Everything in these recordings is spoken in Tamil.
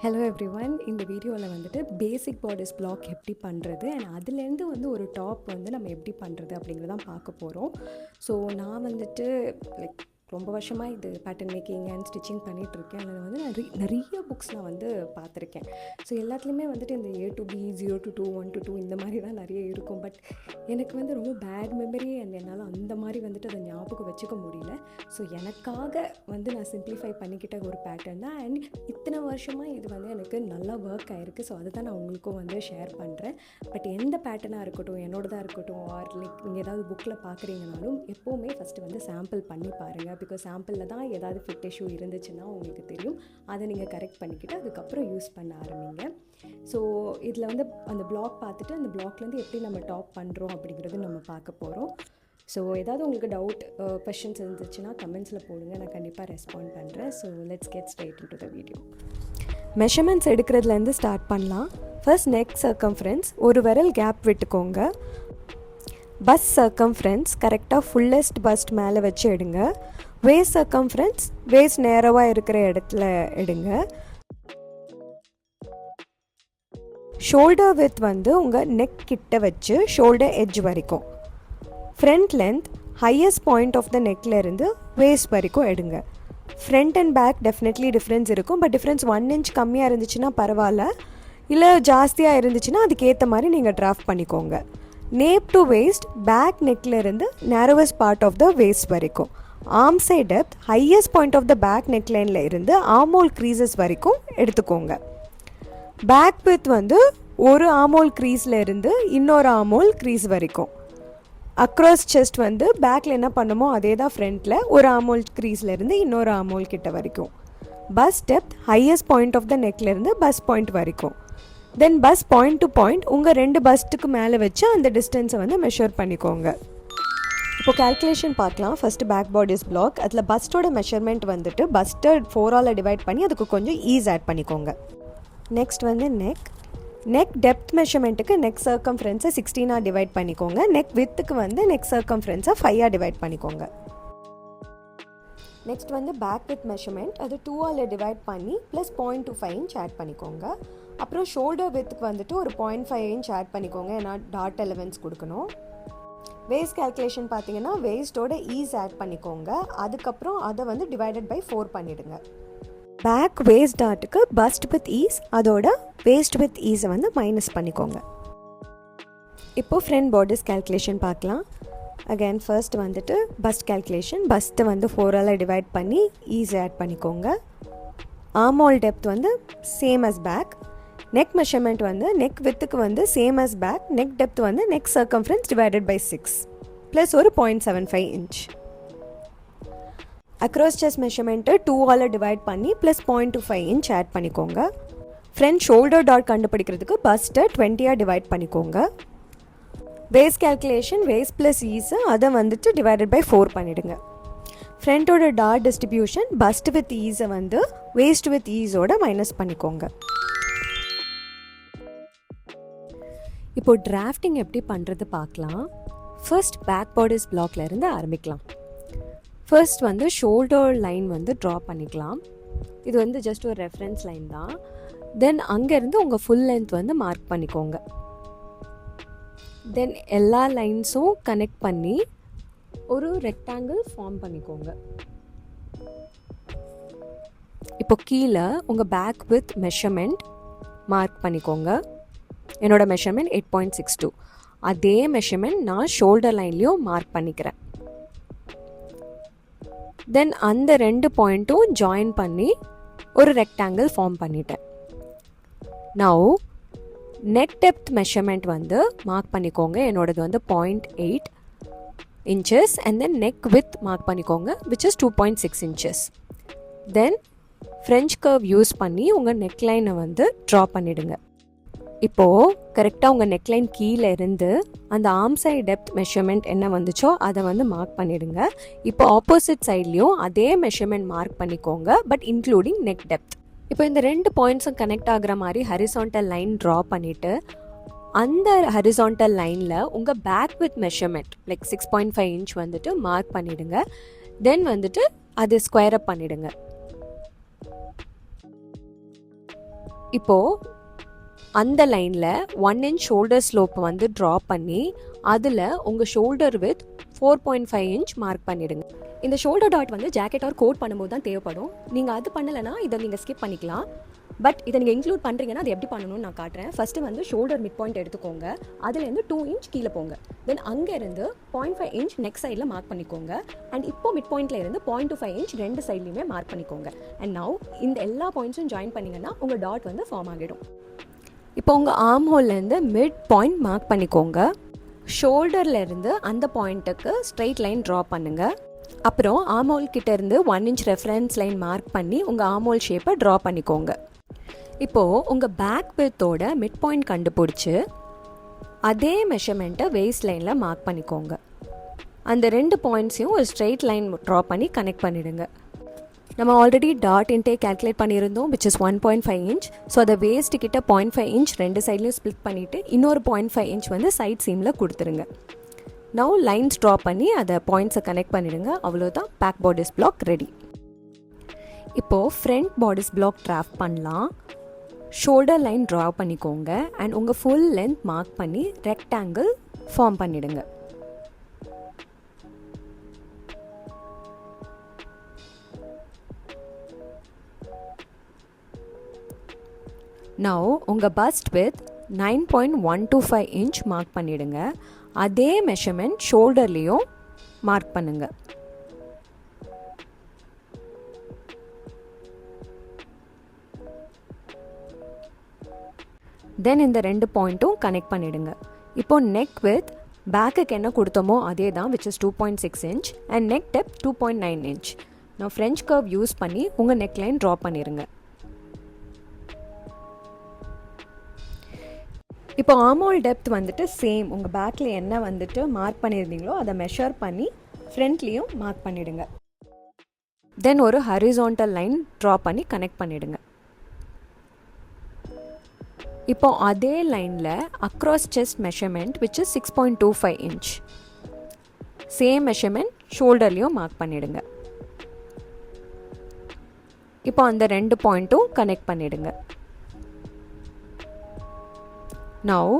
Hello everyone. இந்த வீடியோவில் வந்துட்டு பேசிக் பாடிஸ் பிளாக் எப்படி பண்ணுறது அண்ட் அதுலேருந்து ஒரு டாப் நம்ம எப்படி பண்ணுறது அப்படிங்கிறதான் பார்க்க போகிறோம். ஸோ நான் வந்துட்டு ரொம்ப வருஷமாக இது பேட்டர்ன் மேக்கிங் அண்ட் ஸ்டிச்சிங் பண்ணிகிட்ருக்கேன். அதில் நிறைய புக்ஸ் நான் பார்த்துருக்கேன். ஸோ எல்லாத்துலேயுமே இந்த A to B, 0 to 2, 1 to 2 இந்த மாதிரி தான் நிறைய இருக்கும். பட் எனக்கு ரொம்ப பேட் மெமரி அண்ட் என்னால் அந்த மாதிரி அதை ஞாபகம் வச்சுக்க முடியல. ஸோ எனக்காக நான் சிம்பிளிஃபை பண்ணிக்கிட்ட ஒரு பேட்டர்ன் தான். அண்ட் இத்தனை வருஷமாக இது எனக்கு நல்லா ஒர்க் ஆகிருக்கு. ஸோ அதை தான் நான் உங்களுக்கும் ஷேர் பண்ணுறேன். பட் எந்த பேட்டர்னாக இருக்கட்டும், என்னோடதாக இருக்கட்டும், ஆர் நீங்கள் ஏதாவது புக்கில் பார்க்குறீங்கனாலும் எப்போவுமே ஃபஸ்ட்டு சாம்பிள் பண்ணி பாருங்கள். பிகாஸ் சாம்பிளில் தான் ஏதாவது ஃபிட் இஷ்யூ இருந்துச்சுன்னா உங்களுக்கு தெரியும். அதை நீங்கள் கரெக்ட் பண்ணிக்கிட்டு அதுக்கப்புறம் யூஸ் பண்ண ஆரம்பிங்க. ஸோ இதில் அந்த பிளாக் பார்த்துட்டு அந்த பிளாக்லேருந்து எப்படி நம்ம டாப் பண்ணுறோம் அப்படிங்கிறது நம்ம பார்க்க போகிறோம். ஸோ ஏதாவது உங்களுக்கு டவுட், கொஷின்ஸ் இருந்துச்சுன்னா கமெண்ட்ஸில் போடுங்க, நான் கண்டிப்பாக ரெஸ்பாண்ட் பண்ணுறேன். So let's get straight into the video. Measurements எடுக்கிறதுலேருந்து ஸ்டார்ட் பண்ணலாம். ஃபர்ஸ்ட் நெக் சர்க்கம்ஃபரன்ஸ் ஒரு விரல் கேப் விட்டுக்கோங்க. பஸ்ட் சர்க்கம்ஃபரன்ஸ் கரெக்டாக ஃபுல்லஸ்ட் பஸ்ட் மேலே வச்சு எடுங்க. வேஸ்ட் சர்க்கம்ஃபரன்ஸ் வேஸ்ட் நேரவாக இருக்கிற இடத்துல எடுங்க. ஷோல்டர் வித் உங்கள் நெக் கிட்ட வச்சு ஷோல்டர் எட்ஜ் வரைக்கும். Front length highest point of the நெக்லேருந்து வேஸ்ட் வரைக்கும் எடுங்க. Front and back definitely difference இருக்கும். பட் டிஃப்ரென்ஸ் 1 inch கம்மியாக இருந்துச்சுன்னா பரவாயில்ல, இல்லை ஜாஸ்தியாக இருந்துச்சுன்னா அதுக்கேற்ற மாதிரி நீங்கள் டிராஃப்ட் பண்ணிக்கோங்க. நேப் டு வேஸ்ட் பேக் நெக்லேருந்து narrowest part of the waist வரைக்கும். Arm side depth highest point of the back நெக்லைனில் இருந்து ஆர்மோல் க்ரீசஸ் வரைக்கும் எடுத்துக்கோங்க. பேக் வித் ஒரு ஆர்மோல் க்ரீஸில் இருந்து இன்னொரு ஆர்மோல் க்ரீஸ் வரைக்கும். அக்ராஸ் செஸ்ட் பேக்கில் என்ன பண்ணுமோ அதே தான் ஃப்ரண்ட்டில் ஒரு ஆர்மோல் க்ரீஸில் இருந்து இன்னொரு ஆர்மோல் கிட்ட வரைக்கும். Bust depth highest point of the நெக்லேருந்து பஸ்ட் பாயிண்ட் வரைக்கும். Then bust point to point உங்கள் 2 பஸ்ட்டுக்கு மேலே வச்சு அந்த டிஸ்டன்ஸை மெஷர் பண்ணிக்கோங்க. இப்போ கால்குலேஷன் பார்க்கலாம். First back bodice block. அதில் பஸ்ட்டோட மெஷர்மெண்ட் பஸ்ட்டை 4ஆல் டிவைட் பண்ணி அதுக்கு கொஞ்சம் ஈஸ் ஆட் பண்ணிக்கோங்க. நெக்ஸ்ட் நெக் டெப்த் மெஷர்மெண்ட்டுக்கு நெக் சர்க்கம்ஃபரன்ஸை 16ஆக டிவைட் பண்ணிக்கோங்க. நெக் வித்துக்கு நெக் சர்க்கம்ஃபரன்ஸை 5ஆக டிவைட் பண்ணிக்கோங்க. நெக்ஸ்ட் பேக் வித் மெஷர்மெண்ட் அது 2ஆல் டிவைட் பண்ணி ப்ளஸ் 0.25 inch ஆட் பண்ணிக்கோங்க. அப்புறம் ஷோல்டர் வித்துக்கு ஒரு 0.5 inch ஆட் பண்ணிக்கோங்க, ஏன்னா டாட் எலவன்ஸ் கொடுக்கணும். வேஸ்ட் கால்குலேஷன் பார்த்தீங்கன்னா வேஸ்ட்டோட ஈஸ் ஆட் பண்ணிக்கோங்க. அதுக்கப்புறம் அதை டிவைடட் பை 4 பண்ணிவிடுங்க. பேக் வேஸ்ட் டாட்டுக்கு பஸ்ட் வித் ஈஸ் அதோட வேஸ்ட் வித் ஈஸை மைனஸ் பண்ணிக்கோங்க. இப்போது ஃப்ரண்ட் பாடிஸ் கால்குலேஷன் பார்க்கலாம். Again first bust calculation. பஸ்ட்டை 4ஆல் டிவைட் பண்ணி ஈஸ் ஆட் பண்ணிக்கோங்க. Armhole depth same as back. Neck measurement neck வித்துக்கு same as back. Neck depth neck circumference divided by 6 plus ஒரு 0.75 inch. அக்ராஸ் செஸ்ட் மெஷர்மெண்ட்டு 2ஆல் டிவைட் பண்ணி ப்ளஸ் 0.25 inch ஆட் பண்ணிக்கோங்க. ஃப்ரண்ட் ஷோல்டர் டாட் கண்டுபிடிக்கிறதுக்கு பஸ்ட்டை 20ஆக டிவைட் பண்ணிக்கோங்க. Waist calculation waist plus ease அதை டிவைடட் பை 4 பண்ணிவிடுங்க. ஃப்ரண்ட்டோட டாட் டிஸ்ட்ரிபியூஷன் பஸ்ட் வித் ஈஸை வேஸ்ட் வித் ஈஸோட மைனஸ் பண்ணிக்கோங்க. இப்போது டிராஃப்டிங் எப்படி பண்ணுறது பார்க்கலாம். ஃபர்ஸ்ட் பேக் பாடிஸ் பிளாக்லேருந்து ஆரம்பிக்கலாம். ஃபர்ஸ்ட் ஷோல்டர் லைன் ட்ரா பண்ணிக்கலாம். இது ஜஸ்ட் ஒரு ரெஃபரன்ஸ் லைன் தான். தென் அங்கேருந்து உங்கள் ஃபுல் லென்த் மார்க் பண்ணிக்கோங்க. தென் எல்லா லைன்ஸும் கனெக்ட் பண்ணி ஒரு ரெக்டாங்கிள் ஃபார்ம் பண்ணிக்கோங்க. இப்போ கீழே உங்கள் பேக் வித் மெஷர்மெண்ட் மார்க் பண்ணிக்கோங்க. என்னோடய மெஷர்மெண்ட் 8.62. அதே மெஷர்மெண்ட் நான் ஷோல்டர் லைன்லேயும் மார்க் பண்ணிக்கிறேன். தென் அந்த 2 பாயிண்ட்டும் ஜாயின் பண்ணி ஒரு ரெக்டாங்கிள் ஃபார்ம் பண்ணிட்டேன். Now neck depth measurement mark பண்ணிக்கோங்க. என்னோடது 0.8 inches and then neck width mark பண்ணிக்கோங்க, which is 2.6 inches. Then French curve use பண்ணி உங்கள் நெக்லைனை ட்ரா பண்ணிவிடுங்க. இப்போது கரெக்டாக உங்கள் நெக்லைன் கீழே இருந்து அந்த ஆர்ம் சைட் டெப்த் மெஷர்மெண்ட் என்ன வந்துச்சோ அதை மார்க் பண்ணிவிடுங்க. இப்போ ஆப்போசிட் சைட்லேயும் அதே மெஷர்மெண்ட் மார்க் பண்ணிக்கோங்க, பட் இன்க்ளூடிங் நெக் டெப்த். இப்போ இந்த 2 பாயிண்ட்ஸும் கனெக்ட் ஆகிற மாதிரி ஹரிசாண்டல் லைன் ட்ரா பண்ணிவிட்டு அந்த ஹரிசாண்டல் லைனில் உங்கள் பேக் வித் மெஷர்மெண்ட் 6.5 inch மார்க் பண்ணிவிடுங்க. தென் அது ஸ்கொயர் அப் பண்ணிவிடுங்க. இப்போது அந்த லைனில் 1 inch ஷோல்டர் ஸ்லோப்பை வந்து ட்ரா பண்ணி அதில் உங்கள் ஷோல்டர் வித் 4.5 inch மார்க் பண்ணிவிடுங்க. இந்த ஷோல்டர் டாட் வந்து ஜாக்கெட் ஆர் கோட் பண்ணும்போது தான் தேவைப்படும். நீங்கள் அது பண்ணலைன்னா இதை நீங்கள் ஸ்கிப் பண்ணிக்கலாம். பட் இதை நீங்கள் இன்க்ளூட் பண்ணுறீங்கன்னா அது எப்படி பண்ணணும்னு நான் காட்டுறேன். ஃபஸ்ட்டு வந்து ஷோல்டர் மிட் பாயிண்ட் எடுத்துக்கோங்க. அதுலேருந்து 2 inch கீழே போங்க. தென் அங்கேருந்து 0.5 inch நெக் சைடில் மார்க் பண்ணிக்கோங்க. அண்ட் இப்போ மிட் பாயிண்ட்டில் இருந்து 0.25 inch ரெண்டு சைட்லையுமே மார்க் பண்ணிக்கோங்க. அண்ட் நவ் இந்த எல்லா பாயிண்ட்ஸும் ஜாயின் பண்ணிங்கன்னா உங்கள் டாட் வந்து ஃபார்ம் ஆகிடும். இப்போ உங்கள் ஆர்ம் ஹோல்லேருந்து மிட் பாயிண்ட் மார்க் பண்ணிக்கோங்க. ஷோல்டர்லேருந்து அந்த பாயிண்ட்டுக்கு ஸ்ட்ரெயிட் லைன் ட்ரா பண்ணுங்கள். அப்புறம் ஆர்ம் ஹோல் கிட்டேருந்து 1 inch ரெஃபரன்ஸ் லைன் மார்க் பண்ணி உங்கள் ஆர்ம் ஹோல் ஷேப்பை ட்ரா பண்ணிக்கோங்க. இப்போது உங்கள் பேக் வித்தோட மிட் பாயிண்ட் கண்டுபிடிச்சி அதே மெஷர்மெண்ட்டை வேஸ்ட் லைனில் மார்க் பண்ணிக்கோங்க. அந்த 2 பாயிண்ட்ஸையும் ஒரு ஸ்ட்ரெயிட் லைன் ட்ரா பண்ணி கனெக்ட் பண்ணிவிடுங்க. நம்ம ஆல்ரெடி டாட் இன்டேக் கால்குலேட் பண்ணியிருந்தோம், விச் இஸ் 1.5 inch. ஸோ அதை வேஸ்ட்டு கிட்ட 0.5 inch ரெண்டு சைட்லையும் ஸ்ப்ளிட் பண்ணிவிட்டு இன்னொரு 0.5 inch வந்து சைட் சீமில் கொடுத்துருங்க. நவ் லைன்ஸ் ட்ரா பண்ணி அதை பாயிண்ட்ஸை கனெக்ட் பண்ணிவிடுங்க. அவ்வளோதான், பேக் பாடிஸ் பிளாக் ரெடி. இப்போது ஃப்ரண்ட் பாடிஸ் பிளாக் டிராஃப்ட் பண்ணலாம். ஷோல்டர் லைன் ட்ரா பண்ணிக்கோங்க. அண்ட் உங்கள் ஃபுல் லென்த் மார்க் பண்ணி ரெக்டாங்கிள் ஃபார்ம் பண்ணிவிடுங்க. நவ் உங்கள் பஸ்ட் வித் 9.125 inch மார்க் பண்ணிவிடுங்க. அதே மெஷர்மெண்ட் ஷோல்டர்லேயும் மார்க் பண்ணுங்கள். தென் இந்த 2 பாயிண்ட்டும் கனெக்ட் பண்ணிவிடுங்க. இப்போ நெக் வித் பேக்குக்கு என்ன கொடுத்தோமோ அதே தான், which is 2.6 inch. And neck depth 2.9 inch. நான் ஃப்ரெஞ்ச் கர்வ் யூஸ் பண்ணி உங்கள் நெக் லைன் ட்ரா பண்ணிடுங்க. இப்போ ஆர்மோல் டெப்த் வந்துட்டு சேம், உங்கள் பேக்கில் என்ன வந்துட்டு மார்க் பண்ணியிருந்தீங்களோ அதை மெஷர் பண்ணி ஃப்ரண்ட்லேயும் மார்க் பண்ணிவிடுங்க. தென் ஒரு ஹரிசான்டல் லைன் ட்ரா பண்ணி கனெக்ட் பண்ணிவிடுங்க. இப்போ அதே லைனில் across chest measurement which is 6.25 inch. Same measurement ஷோல்டர்லேயும் மார்க் பண்ணிவிடுங்க. இப்போ அந்த 2 பாயிண்ட்டும் கனெக்ட் பண்ணிவிடுங்க. Now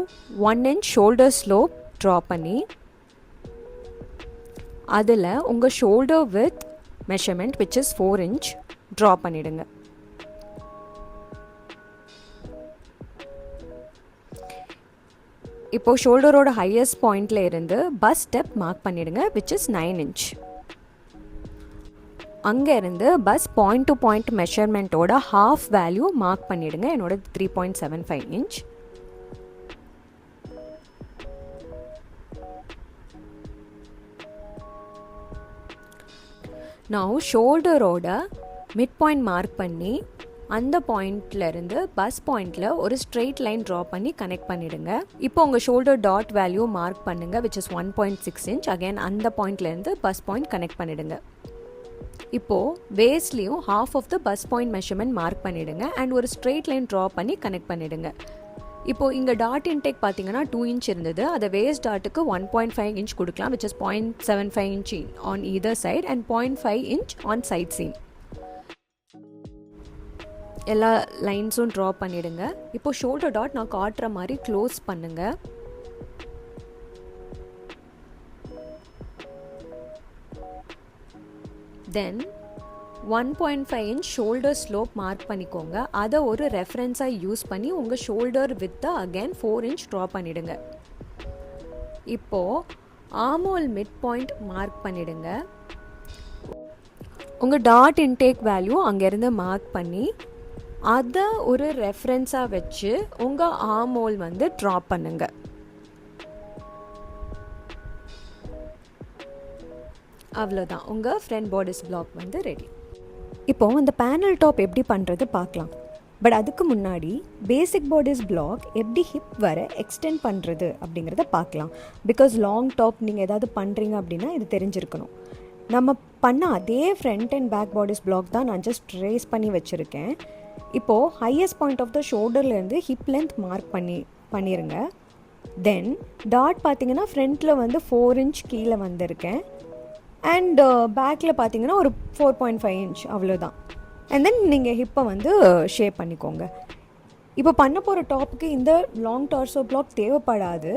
1 inch shoulder slope draw பண்ணி அதில் உங்கள் shoulder width measurement which is 4 inch draw பண்ணிவிடுங்க. இப்போது ஷோல்டரோட ஹையஸ்ட் பாயிண்டில் இருந்து பஸ் ஸ்டெப் மார்க் பண்ணிவிடுங்க விச் இஸ் 9 inch. அங்கே இருந்து பஸ் பாயிண்ட் டு பாயிண்ட் மெஷர்மெண்ட்டோட ஹாஃப் வேல்யூ மார்க் பண்ணிவிடுங்க. என்னோட 3.75 inch. நான் ஷோல்டரோட மிட் பாயிண்ட் மார்க் பண்ணி அந்த பாயிண்ட்லேருந்து பஸ் பாயிண்டில் ஒரு ஸ்ட்ரெயிட் லைன் ட்ரா பண்ணி கனெக்ட் பண்ணிவிடுங்க. இப்போ உங்கள் ஷோல்டர் டாட் வேல்யூ மார்க் பண்ணுங்கள் விச் இஸ் 1.6 inch. அகைன் அந்த பாயிண்ட்லேருந்து பஸ் பாயிண்ட் கனெக்ட் பண்ணிவிடுங்க. இப்போது வேஸ்ட்லேயும் half of the bust point measurement mark பண்ணிவிடுங்க. அண்ட் ஒரு ஸ்ட்ரெயிட் லைன் ட்ரா பண்ணி கனெக்ட் பண்ணிவிடுங்க. இப்போது இங்கே டாட் இன்டேக் பார்த்தீங்கன்னா 2 inch இருந்தது. அதை வேஸ்ட் டாட்டுக்கு 1.5 inch கொடுக்கலாம் which is 0.75 inch on either side and 0.5 inch on side seam. எல்லா லைன்ஸும் ட்ரா பண்ணிவிடுங்க. இப்போது ஷோல்டர் டாட் நான் காட்டுற மாதிரி க்ளோஸ் பண்ணுங்கள். தென் 1.5 inch ஷோல்டர் ஸ்லோப் மார்க் பண்ணிக்கோங்க. அதை ஒரு ரெஃபரன்ஸாக யூஸ் பண்ணி உங்கள் ஷோல்டர் வித்தை அகேன் 4 inch ட்ரா பண்ணிவிடுங்க. இப்போது ஆர்மோல் மிட் பாயிண்ட் மார்க் பண்ணிவிடுங்க. உங்கள் டாட் இன்டேக் வேல்யூ அங்கேருந்து மார்க் பண்ணி அதை ஒரு ரெஃபரன்ஸாக வச்சு உங்கள் ஆர்மோல் வந்து ட்ரா பண்ணுங்கள். அவ்வளோதான், உங்கள் ஃப்ரண்ட் பாடிஸ் பிளாக் வந்து ரெடி. இப்போது அந்த பேனல் டாப் எப்படி பண்ணுறது பார்க்கலாம். பட் அதுக்கு முன்னாடி பேசிக் பாடிஸ் பிளாக் எப்படி ஹிப் வர எக்ஸ்டெண்ட் பண்ணுறது அப்படிங்கிறத பார்க்கலாம். பிகாஸ் லாங் டாப் நீங்கள் ஏதாவது பண்ணுறீங்க அப்படின்னா இது தெரிஞ்சிருக்கணும். நம்ம பண்ண அதே front and back bodice block தான் நான் ஜஸ்ட் ட்ரேஸ் பண்ணி வச்சுருக்கேன். இப்போது ஹையஸ்ட் பாயிண்ட் ஆஃப் த ஷோல்டர்லேருந்து ஹிப் லென்த் மார்க் பண்ணிடுங்க. தென் டாட் பார்த்தீங்கன்னா ஃப்ரண்ட்டில் வந்து 4 inch கீழே வந்திருக்கேன். அண்ட் பேக்கில் பார்த்தீங்கன்னா ஒரு 4.5 inch அவ்வளோதான். அண்ட் தென் நீங்கள் ஹிப்பை வந்து ஷேப் பண்ணிக்கோங்க. இப்போ பண்ண போகிற டாப்புக்கு இந்த லாங் டார்சோ பிளாக் தேவைப்படாது,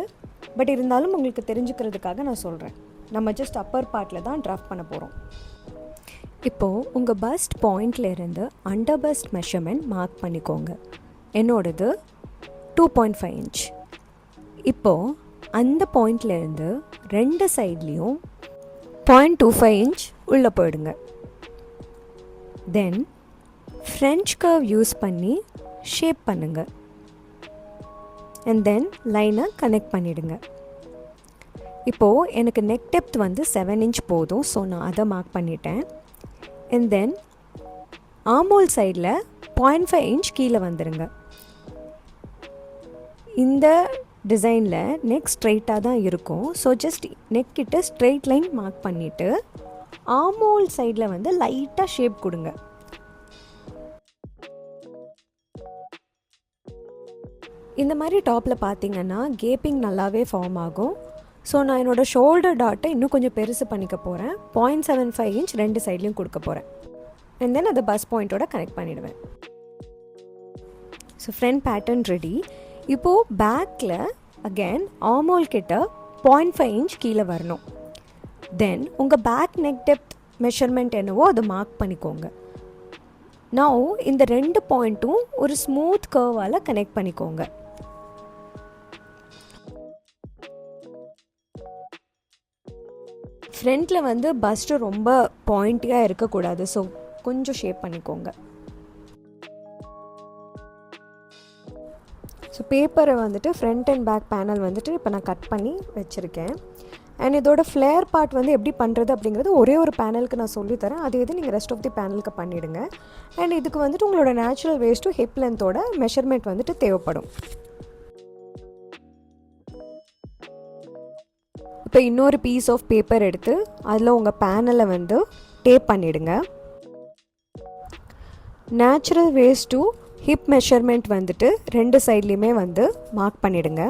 பட் இருந்தாலும் உங்களுக்கு தெரிஞ்சுக்கிறதுக்காக நான் சொல்கிறேன். நம்ம ஜஸ்ட் அப்பர் பார்ட்டில் தான் ட்ராஃப்ட் பண்ண போகிறோம். இப்போது உங்கள் பஸ்ட் பாயிண்ட்லேருந்து அண்டர் பஸ்ட் மெஷர்மெண்ட் மார்க் பண்ணிக்கோங்க. என்னோடது 2.5 இன்ச். இப்போது அந்த பாயிண்ட்லேருந்து 2 சைட்லேயும் 0.25 இன்ச் உள்ளே போயிடுங்க. தென் ஃப்ரெஞ்ச் கர்வ் யூஸ் பண்ணி ஷேப் பண்ணுங்கள். அண்ட் தென் லைனை கனெக்ட் பண்ணிவிடுங்க. இப்போது எனக்கு நெக் டெப்த் வந்து 7 இன்ச் போதும், ஸோ நான் அதை மார்க் பண்ணிட்டேன். அண்ட் தென் ஆர்ம்ஹோல் சைடில் 0.5 இன்ச் கீழே வந்துடுங்க. இந்த டிசைனில் நெக் ஸ்ட்ரெயிட்டாக தான் இருக்கும், ஸோ ஜஸ்ட் நெக் கிட்ட ஸ்ட்ரெயிட் லைன் மார்க் பண்ணிவிட்டு ஆர்ம்ஹோல் சைடில் வந்து லைட்டாக ஷேப் கொடுங்க. இந்த மாதிரி டாப்பில் பார்த்தீங்கன்னா கேப்பிங் நல்லாவே ஃபார்ம் ஆகும். ஸோ நான் என்னோடய ஷோல்டர் டாட்டை இன்னும் கொஞ்சம் பெருசு பண்ணிக்க போகிறேன். 0.75 இன்ச் 2 சைட்லேயும் கொடுக்க போகிறேன். அண்ட் தென் அதை பஸ் பாயிண்ட்டோட கனெக்ட் பண்ணிவிடுவேன். So front pattern ready. இப்போது பேக்கில் அகேன் ஆர்ம்ஹோல் கிட்ட 0.5 இன்ச் கீழே வரணும். தென் உங்கள் பேக் நெக் டெப்த் மெஷர்மெண்ட் என்னவோ அதை மார்க் பண்ணிக்கோங்க. நவ் இந்த 2 பாயிண்ட்டும் ஒரு ஸ்மூத் கர்வால் கனெக்ட் பண்ணிக்கோங்க. ஃப்ரண்ட்டில் வந்து பஸ்ட்டு ரொம்ப பாயிண்டியாக இருக்கக்கூடாது, ஸோ கொஞ்சம் ஷேப் பண்ணிக்கோங்க. ஸோ பேப்பரை வந்துட்டு ஃப்ரண்ட் அண்ட் பேக் பேனல் வந்துட்டு இப்போ நான் கட் பண்ணி வச்சுருக்கேன். அண்ட் இதோட ஃப்ளேர் பார்ட் வந்து எப்படி பண்ணுறது அப்படிங்கிறது ஒரே ஒரு பேனலுக்கு நான் சொல்லித்தரேன். அது எது நீங்கள் ரெஸ்ட் ஆஃப் தி பேனலுக்கு பண்ணிவிடுங்க. அண்ட் இதுக்கு வந்துட்டு உங்களோட நேச்சுரல் வேஸ்ட்டும் ஹிப் லென்த்தோட மெஷர்மெண்ட் வந்துட்டு தேவைப்படும். இப்போ இன்னொரு பீஸ் ஆஃப் பேப்பர் எடுத்து அதில் உங்கள் பேனலை வந்து டேப் பண்ணிவிடுங்க. Natural waste to hip measurement வந்துட்டு 2 சைட்லேயுமே வந்து மார்க் பண்ணிவிடுங்க.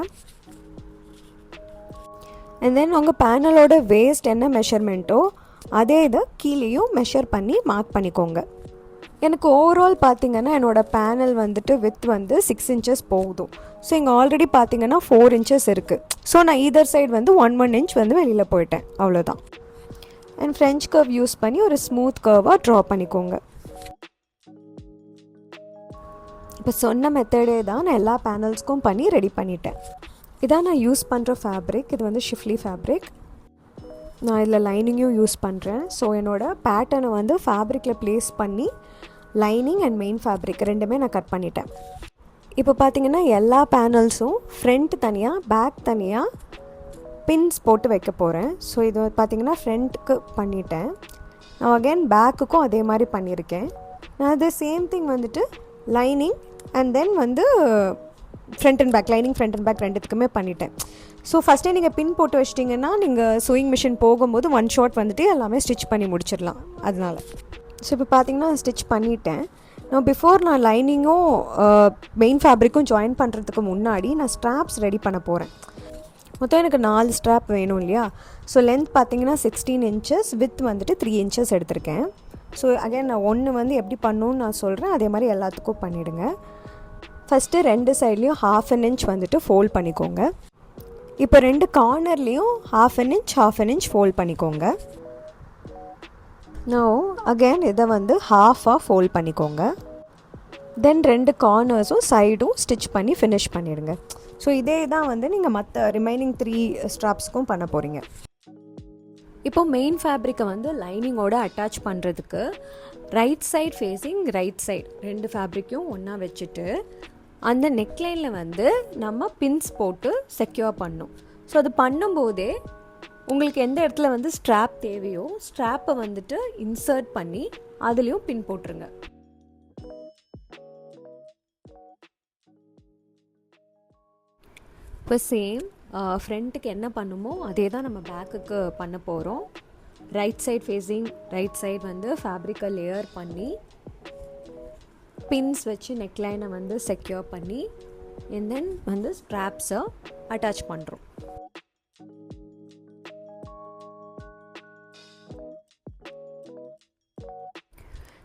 அண்ட் தென் உங்கள் பேனலோட வேஸ்ட் என்ன மெஷர்மெண்ட்டோ அதே இதை கீழேயும் மெஷர் பண்ணி மார்க் பண்ணிக்கோங்க. எனக்கு ஓவரால் பார்த்திங்கன்னா என்னோடய பேனல் வந்துட்டு வித் வந்து 6 இன்ச்சஸ் போகுதும். ஸோ இங்கே ஆல்ரெடி பார்த்திங்கன்னா 4 இன்ச்சஸ் இருக்குது. ஸோ நான் ஈதர் சைடு வந்து 1 இன்ச் வந்து வெளியில் போயிட்டேன், அவ்வளோதான். அண்ட் ஃப்ரெஞ்ச் கர்வ் யூஸ் பண்ணி ஒரு ஸ்மூத் கர்வாக ட்ரா பண்ணிக்கோங்க. இப்போ சொன்ன மெத்தடே தான் நான் எல்லா பேனல்ஸ்க்கும் பண்ணி ரெடி பண்ணிட்டேன். இதான் நான் யூஸ் பண்ணுற ஃபேப்ரிக். இது வந்து ஷிஃப்லி ஃபேப்ரிக். நான் இதில் லைனிங்கும் யூஸ் பண்ணுறேன். ஸோ என்னோடய பேட்டர்னை வந்து ஃபேப்ரிக்கில் ப்ளேஸ் பண்ணி லைனிங் அண்ட் மெயின் ஃபேப்ரிக் ரெண்டுமே நான் கட் பண்ணிட்டேன். இப்போ பார்த்திங்கன்னா எல்லா பேனல்ஸும் ஃப்ரண்ட் தனியாக பேக் தனியாக பின்ஸ் போட்டு வைக்க போகிறேன். ஸோ இது பார்த்திங்கன்னா ஃப்ரண்ட்டுக்கு பண்ணிட்டேன். நான் அகேன் பேக்குக்கும் அதே மாதிரி பண்ணியிருக்கேன். நான் அது சேம் திங் வந்துட்டு லைனிங் அண்ட் தென் வந்து front and back, lining front and back ரெண்டுத்துக்குமே பண்ணிட்டேன். ஸோ ஃபஸ்ட்டே நீங்கள் பின் போட்டு வச்சிட்டிங்கன்னா நீங்கள் சூயிங் மிஷின் போகும்போது 1 ஷாட் வந்துட்டு எல்லாமே ஸ்டிச் பண்ணி முடிச்சிடலாம். அதனால் ஸோ இப்போ பார்த்திங்கன்னா ஸ்டிச் பண்ணிட்டேன். நான் லைனிங்கும் மெயின் ஃபேப்ரிக்கும் ஜாயின் பண்ணுறதுக்கு முன்னாடி நான் ஸ்ட்ராப்ஸ் ரெடி பண்ண போகிறேன். மொத்தம் எனக்கு 4 ஸ்ட்ராப் வேணும் இல்லையா? ஸோ லென்த் பார்த்திங்கன்னா 16 இன்ச்சஸ், வித் வந்துட்டு 3 இன்ச்சஸ் எடுத்திருக்கேன். ஸோ அகைன் நான் ஒன்று வந்து எப்படி பண்ணணுன்னு நான் சொல்கிறேன், அதே மாதிரி எல்லாத்துக்கும் பண்ணிவிடுங்க. ஃபஸ்ட்டு 2 சைட்லேயும் 1/2 இன்ச் வந்துட்டு ஃபோல்ட் பண்ணிக்கோங்க. இப்போ 2 கார்னர்லேயும் 1/2 இன்ச் ஃபோல்ட் பண்ணிக்கோங்க. நான் அகேன் இதை வந்து ஹாஃபாக ஃபோல்ட் பண்ணிக்கோங்க. தென் 2 கார்னர்ஸும் சைடும் ஸ்டிச் பண்ணி ஃபினிஷ் பண்ணிடுங்க. ஸோ இதே தான் வந்து நீங்கள் மற்ற ரிமைனிங் 3 ஸ்ட்ராப்ஸ்க்கும் பண்ண போகிறீங்க. இப்போ மெயின் ஃபேப்ரிக்கை வந்து லைனிங்கோடு அட்டாச் பண்ணுறதுக்கு right side facing right side 2 ஃபேப்ரிக்கையும் ஒன்றா வச்சுட்டு அந்த நெக்லைனில் வந்து நம்ம பின்ஸ் போட்டு செக்யூர் பண்ணணும். ஸோ அது பண்ணும்போதே உங்களுக்கு எந்த இடத்துல வந்து ஸ்ட்ராப் தேவையோ ஸ்ட்ராப்பை வந்துட்டு இன்சர்ட் பண்ணி அதுலேயும் பின் போட்டுருங்க. இப்போ சேம் ஃப்ரண்ட்டுக்கு என்ன பண்ணுமோ அதே தான் நம்ம பேக்குக்கு பண்ண போகிறோம். Right side facing right side வந்து ஃபேப்ரிக்கை லேயர் பண்ணி பின்ஸ் வச்சு நெக்லைனை வந்து செக்யூர் பண்ணி and then வந்து ஸ்ட்ராப்ஸை அட்டாச் பண்ணுறோம்.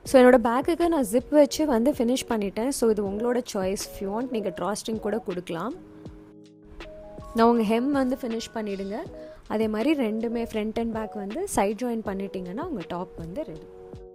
ஸோ என்னோடய பேக்குக்கு நான் ஜிப் வச்சு வந்து ஃபினிஷ் பண்ணிட்டேன். ஸோ இது உங்களோட சாய்ஸ். இஃப் யூ வாண்ட் நீங்கள் ட்ராஸ்டிங் கூட கொடுக்கலாம். நான் உங்கள் ஹெம் வந்து ஃபினிஷ் பண்ணிவிடுங்க. அதே மாதிரி ரெண்டுமே ஃப்ரண்ட் அண்ட் பேக் வந்து சைட் ஜாயின் பண்ணிட்டீங்கன்னா உங்கள் டாப் வந்து ரெடி.